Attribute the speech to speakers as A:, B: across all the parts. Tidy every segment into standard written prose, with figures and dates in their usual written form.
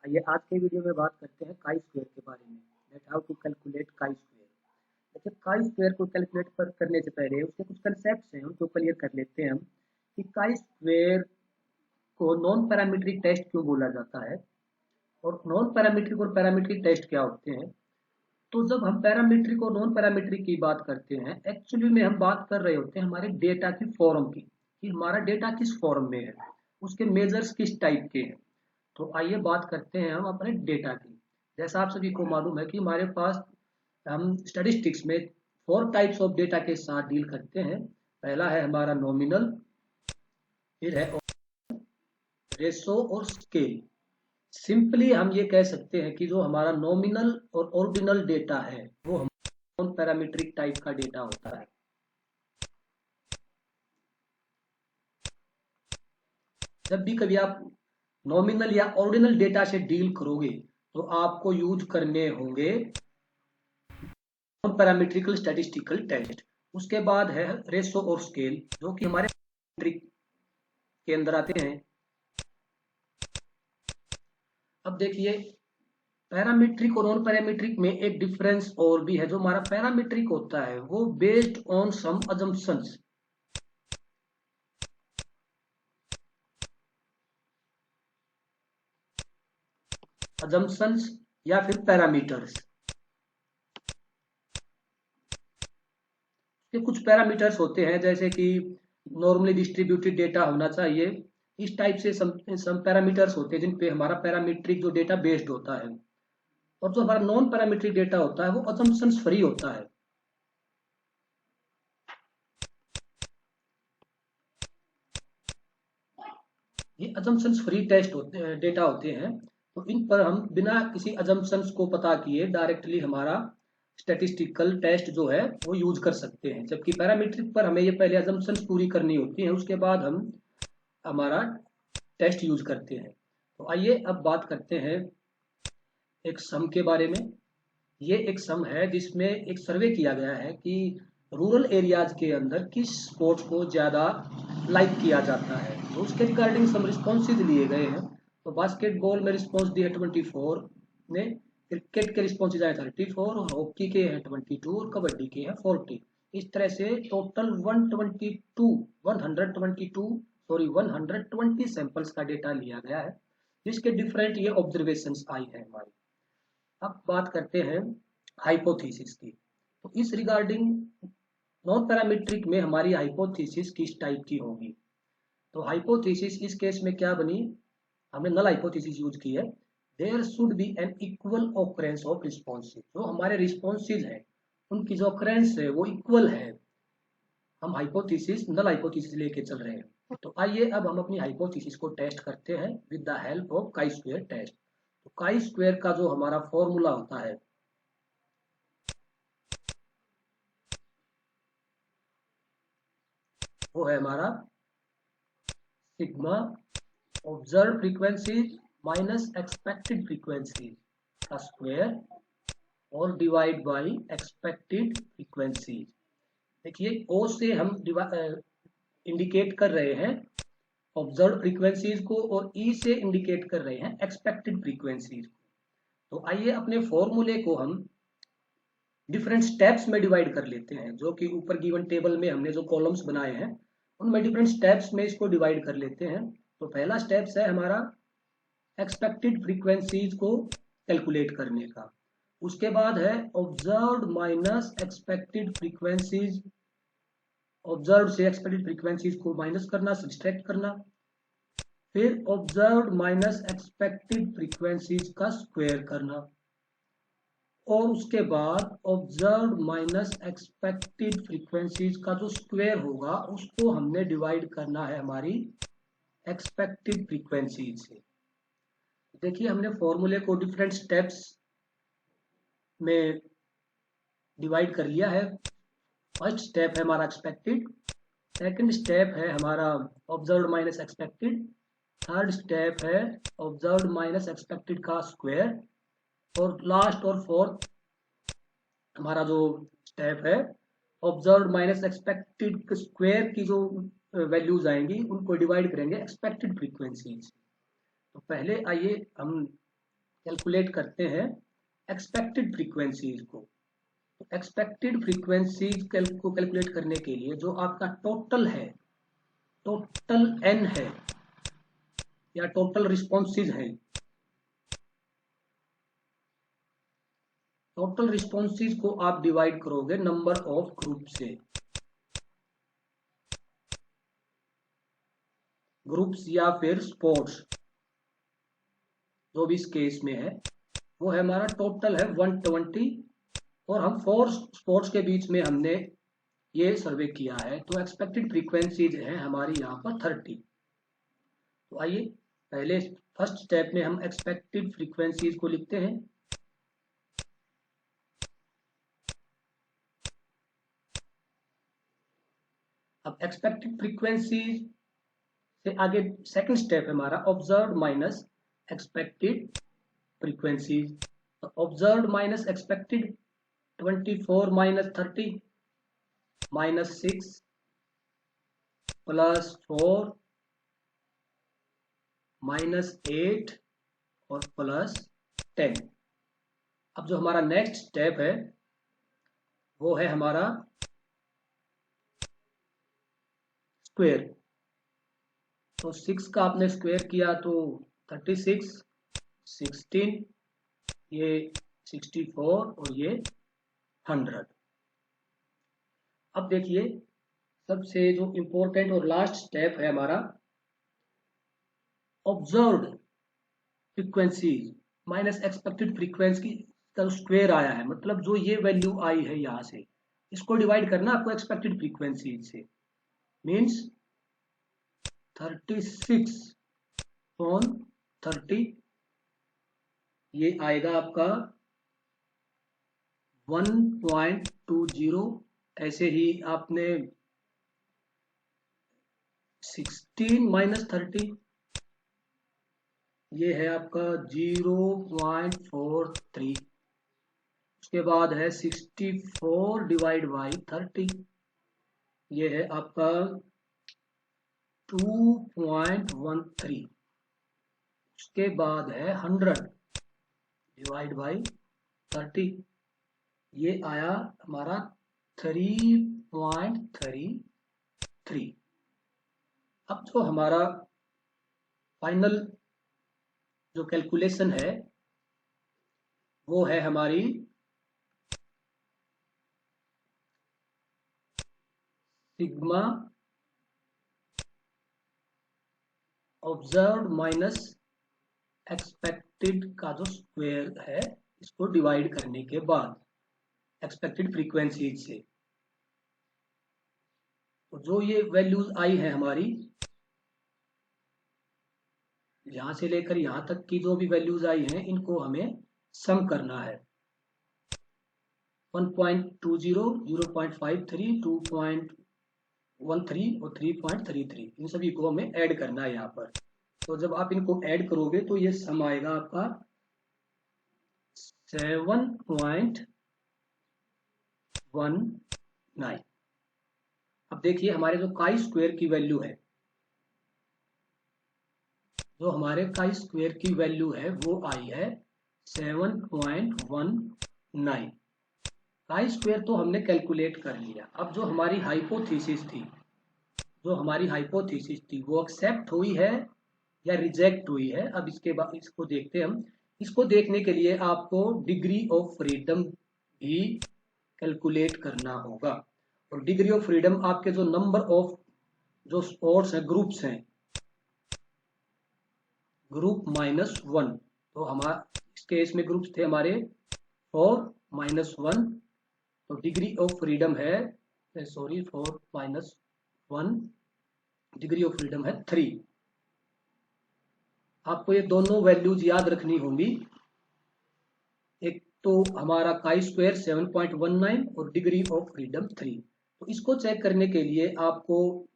A: आइए आज के वीडियो में बात करते हैं काई स्क्वायर के बारे में। That how to calculate chi square. देखिए काई स्क्वायर को कैलकुलेट करने से पहले उसके कुछ कंसेप्ट्स हैं, उनको क्लियर कर लेते हैं हम कि काई स्क्वायर को नॉन पैरामीट्रिक टेस्ट क्यों बोला जाता है और नॉन पैरामीट्रिक और पैरामीट्रिक टेस्ट क्या होते हैं। तो जब हम पैरामीट्रिक और नॉन पैरामीट्रिक की बात करते हैं, एक्चुअली में हम बात कर रहे होते हैं हमारे डेटा की फॉर्म की, कि हमारा डेटा किस फॉर्म में है, उसके मेजर्स किस टाइप के हैं। तो आइए बात करते हैं हम अपने डेटा की। जैसा आप सभी को मालूम है कि हमारे पास हम स्टैटिस्टिक्स में 4 टाइप्स ऑफ डेटा के साथ डील करते हैं। पहला है हमारा नॉमिनल, फिर है रेशो और स्केल। सिंपली हम ये कह सकते हैं कि जो हमारा नॉमिनल और ऑर्डिनल डेटा है वो हमारा नॉन पैरामीट्रिक टाइप का डेटा होता है। जब भी कभी आप नॉमिनल या ऑर्डिनल डेटा से डील करोगे तो आपको यूज करने होंगे नॉन पैरामीट्रिकल स्टैटिस्टिकल टेस्ट। उसके बाद है रेशो और स्केल, जो कि हमारे पैरामीट्रिक के अंदर आते हैं। अब देखिए पैरामीट्रिक और नॉन पैरामीट्रिक में एक डिफरेंस और भी है। जो हमारा पैरामीट्रिक होता है वो बेस्ड ऑन सम अजम्पशंस, या फिर पैरामीटर्स के कुछ पैरामीटर्स होते हैं, जैसे कि नॉर्मली डिस्ट्रीब्यूटेड डेटा होना चाहिए। इस टाइप से सम पैरामीटर्स होते हैं जिन पे हमारा पैरामीट्रिक जो डेटा बेस्ड होता है। और जो हमारा नॉन पैरामीट्रिक डेटा होता है वो अजम्पशंस फ्री होता है। ये अजम्पशंस फ्री टेस्ट होते हैं, डेटा होते हैं। तो इन पर हम बिना किसी अजम्पशंस को पता किए डायरेक्टली हमारा स्टैटिस्टिकल टेस्ट जो है वो यूज कर सकते हैं। जबकि पैरामीट्रिक पर हमें ये पहले अजम्पशंस पूरी करनी होती है, उसके बाद हम हमारा टेस्ट यूज करते हैं। तो आइए अब बात करते हैं एक सम के बारे में। ये एक सम है जिसमें एक सर्वे किया गया है कि रूरल एरियाज के अंदर किस स्पोर्ट्स को ज़्यादा लाइक किया जाता है। तो उसके रिगार्डिंग सम रिस्पॉन्सेज लिए गए हैं। तो बास्केटबॉल में रिस्पॉन्स दिया 24 ने, क्रिकेट के रिस्पॉन्सेज आए 34 और हॉकी के हैं 22 और कबड्डी के हैं 40। इस तरह से टोटल 120 सैंपल्स का डेटा लिया गया है, जिसके डिफरेंट ये ऑब्जर्वेशंस आई है हमारी। अब बात करते हैं हाइपोथेसिस की। तो इस रिगार्डिंग नॉन पैरामीट्रिक में हमारी हाइपोथेसिस किस टाइप की होगी। तो हाइपोथेसिस इस केस में क्या बनी, हमने नल हाइपोथेसिस यूज की है। There should be an equal occurrence of responses. जो हमारे रिस्पॉन्सेज है उनकी जो ऑकरेंस है वो इक्वल है। हम हाइपोथेसिस नल हाइपोथेसिस लेके चल रहे हैं। तो आइए अब हम अपनी हाइपोथेसिस को टेस्ट करते हैं with the help of chi square test. तो काई स्क्वायर का जो हमारा फॉर्मूला होता है वो है हमारा sigma observe frequencies minus expected frequencies का स्क्वायर और डिवाइड बाय एक्सपेक्टेड फ्रीक्वेंसीज। देखिए ओ से हम इंडिकेट कर रहे हैं ऑब्जर्व फ्रीक्वेंसीज को और ई से इंडिकेट कर रहे हैं एक्सपेक्टेड फ्रीक्वेंसीज को। तो आइए अपने फॉर्मूले को हम डिफरेंट स्टेप्स में डिवाइड कर लेते हैं। जो कि ऊपर गिवन टेबल में हमने जो कॉलम्स बनाए हैं उनमें डिफरेंट स्टेप्स में इसको डिवाइड कर लेते हैं। तो पहला स्टेप्स है हमारा एक्सपेक्टेड फ्रीक्वेंसीज को कैलकुलेट करने का। उसके बाद है observed minus expected frequencies, observe से एक्सपेक्टेड फ्रीक्वेंसीज को माइनस करना, सब्सट्रैक्ट करना। फिर ऑब्जर्व्ड माइनस एक्सपेक्टेड फ्रीक्वेंसीज का स्क्वायर करना, और उसके बाद ऑब्जर्व्ड माइनस एक्सपेक्टेड फ्रीक्वेंसीज का जो स्क्वायर होगा उसको हमने डिवाइड करना है हमारी एक्सपेक्टेड फ्रीक्वेंसीज से। देखिए हमने फॉर्मूले को डिफरेंट स्टेप्स में डिवाइड कर लिया है। फर्स्ट स्टेप है हमारा एक्सपेक्टेड, सेकंड स्टेप है हमारा observed minus expected, third step है ऑब्जर्व्ड माइनस एक्सपेक्टेड का स्क्वायर, और लास्ट और फोर्थ हमारा जो स्टेप है ऑब्जर्व्ड माइनस एक्सपेक्टेड स्क्वायर की जो वैल्यूज आएंगी उनको डिवाइड करेंगे एक्सपेक्टेड फ्रीक्वेंसीज। तो पहले आइए हम कैलकुलेट करते हैं एक्सपेक्टेड फ्रीक्वेंसीज को। तो एक्सपेक्टेड फ्रीक्वेंसीज को कैलकुलेट करने के लिए जो आपका टोटल है, टोटल एन है या टोटल रिस्पॉन्सेज है, टोटल रिस्पॉन्सेज को आप डिवाइड करोगे नंबर ऑफ ग्रुप से। ग्रुप्स या फिर स्पोर्ट्स, जो भी इस केस में है, वो है हमारा टोटल है 120 और हम 4 स्पोर्ट्स के बीच में हमने ये सर्वे किया है, तो एक्सपेक्टेड फ्रीक्वेंसीज है हमारी यहाँ पर 30। तो आइए पहले फर्स्ट स्टेप में हम एक्सपेक्टेड फ्रीक्वेंसीज को लिखते हैं। अब एक्सपेक्टेड फ्रीक्वेंसीज से आगे सेकंड स्टेप है हमारा observe minus expected frequencies. Observe minus expected 24 minus 30 minus 6 plus 4 minus 8 और प्लस 10। अब जो हमारा नेक्स्ट स्टेप है वो है हमारा स्क्वायर। तो 6 का आपने स्क्वायर किया तो 36, 16, ये 64 और ये 100। अब देखिए सबसे जो इंपॉर्टेंट और लास्ट स्टेप है हमारा observed frequency minus expected frequency का स्क्वायर आया है, मतलब जो ये वैल्यू आई है यहां से, इसको डिवाइड करना आपको एक्सपेक्टेड फ्रीक्वेंसी से। मीन्स 36 ऑन 30 ये आएगा आपका 1.20। ऐसे ही आपने 16 माइनस 30 ये है आपका 0.43। उसके बाद है 64 डिवाइड बाई 30 ये है आपका 2.13। उसके बाद है 100 डिवाइड बाई 30 ये आया हमारा 3.33। अब जो हमारा फाइनल जो कैलकुलेशन है वो है हमारी सिग्मा ऑब्जर्व माइनस एक्सपेक्टेड का जो स्क्वायर है, इसको डिवाइड करने के बाद एक्सपेक्टेड फ्रीक्वेंसी से। तो जो ये वैल्यूज आई है हमारी, यहां से लेकर यहां तक की जो भी वैल्यूज आई हैं इनको हमें सम करना है। 1.20, 0.53, 2.13 और 3.33 इन सभी को हमें ऐड करना है यहाँ पर। तो जब आप इनको ऐड करोगे तो ये सम आएगा आपका 7.19। अब देखिए हमारे जो काई स्क्वायर की वैल्यू है, जो हमारे काई स्क्वायर की वैल्यू है वो आई है 7.19। काई स्क्वायर तो हमने कैलकुलेट कर लिया। अब जो हमारी हाइपोथेसिस थी, वो एक्सेप्ट हुई है या रिजेक्ट हुई है, अब इसके बाद इसको देखते हैं हम। इसको देखने के लिए आपको डिग्री ऑफ फ्रीडम भी कैलकुलेट करना होगा। और डिग्री ऑफ फ्रीडम आपके जो नंबर ऑफ जो स्पोर्ट्स हैं, ग्रुप्स हैं, ग्रुप -1। तो हमारा इस केस में ग्रुप्स थे हमारे 4 -1, तो डिग्री ऑफ फ्रीडम है 4 -1, डिग्री ऑफ फ्रीडम है 3। आपको ये दोनों वैल्यूज याद रखनी होंगी। एक तो हमारा काई स्क्वायर 7.19 और डिग्री ऑफ फ्रीडम 3। तो इसको चेक करने के लिए आपको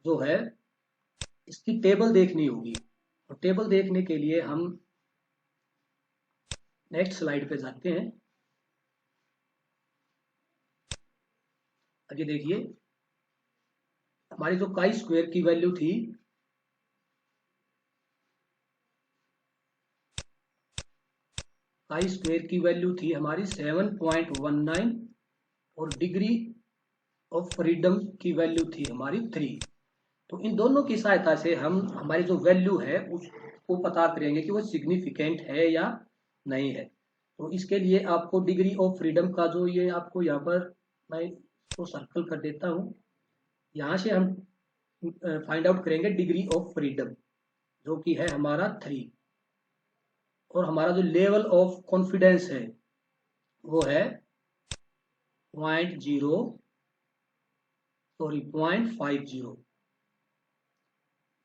A: जो है इसकी टेबल देखनी होगी। और टेबल देखने के लिए हम नेक्स्ट स्लाइड पे जाते हैं। आगे देखिए हमारी जो काई स्क्वायर की वैल्यू थी आई स्क्वायर की वैल्यू थी हमारी 7.19 और डिग्री ऑफ फ्रीडम की वैल्यू थी हमारी 3। तो इन दोनों की सहायता से हम हमारी जो वैल्यू है उसको पता करेंगे कि वो सिग्निफिकेंट है या नहीं है। तो इसके लिए आपको डिग्री ऑफ फ्रीडम का जो ये आपको यहाँ पर मैं इसको सर्कल कर देता हूँ, यहाँ से हम फाइंड आउट करेंगे डिग्री ऑफ फ्रीडम जो कि है हमारा 3, और हमारा जो लेवल ऑफ कॉन्फिडेंस है वो है 0.50,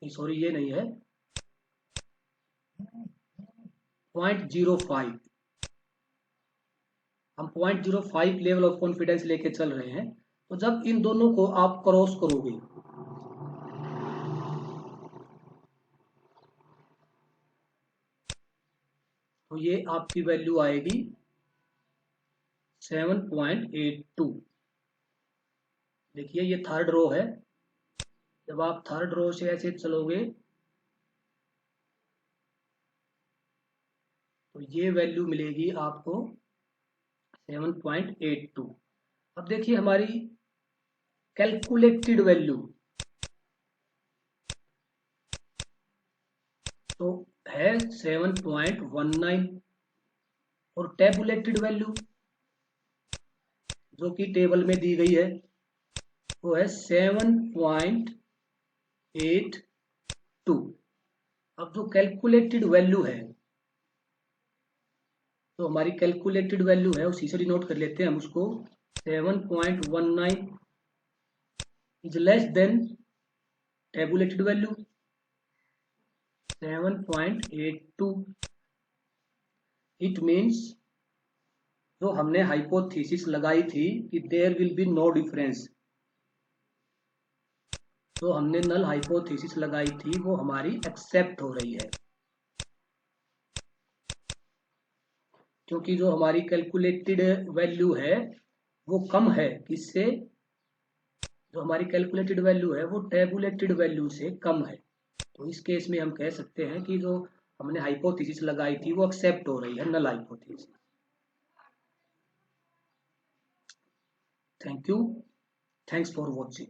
A: सॉरी ये नहीं है 0.05। हम 0.05 लेवल ऑफ कॉन्फिडेंस लेके चल रहे हैं। तो जब इन दोनों को आप क्रॉस करोगे तो ये आपकी वैल्यू आएगी 7.82। देखिए ये थर्ड रो है, जब आप थर्ड रो से ऐसे चलोगे तो ये वैल्यू मिलेगी आपको 7.82। अब देखिए हमारी कैलकुलेटेड वैल्यू तो है 7.19 और टेबुलेटेड वैल्यू जो कि टेबल में दी गई है वो है 7.82। अब जो कैलकुलेटेड वैल्यू है, तो हमारी कैलकुलेटेड वैल्यू है उसी से डिनोट कर लेते हैं हम उसको, 7.19 is less than tabulated value 7.82। It means जो हमने हाइपोथेसिस लगाई थी कि there will be no difference, जो हमने नल हाइपोथेसिस लगाई थी वो हमारी एक्सेप्ट हो रही है, क्योंकि जो हमारी कैलकुलेटेड वैल्यू है वो कम है किससे, जो हमारी कैलकुलेटेड वैल्यू है वो टेबुलेटेड वैल्यू से कम है। तो इस केस में हम कह सकते हैं कि जो हमने हाइपोथेसिस लगाई थी वो एक्सेप्ट हो रही है, null hypothesis. Thank you, thanks for watching.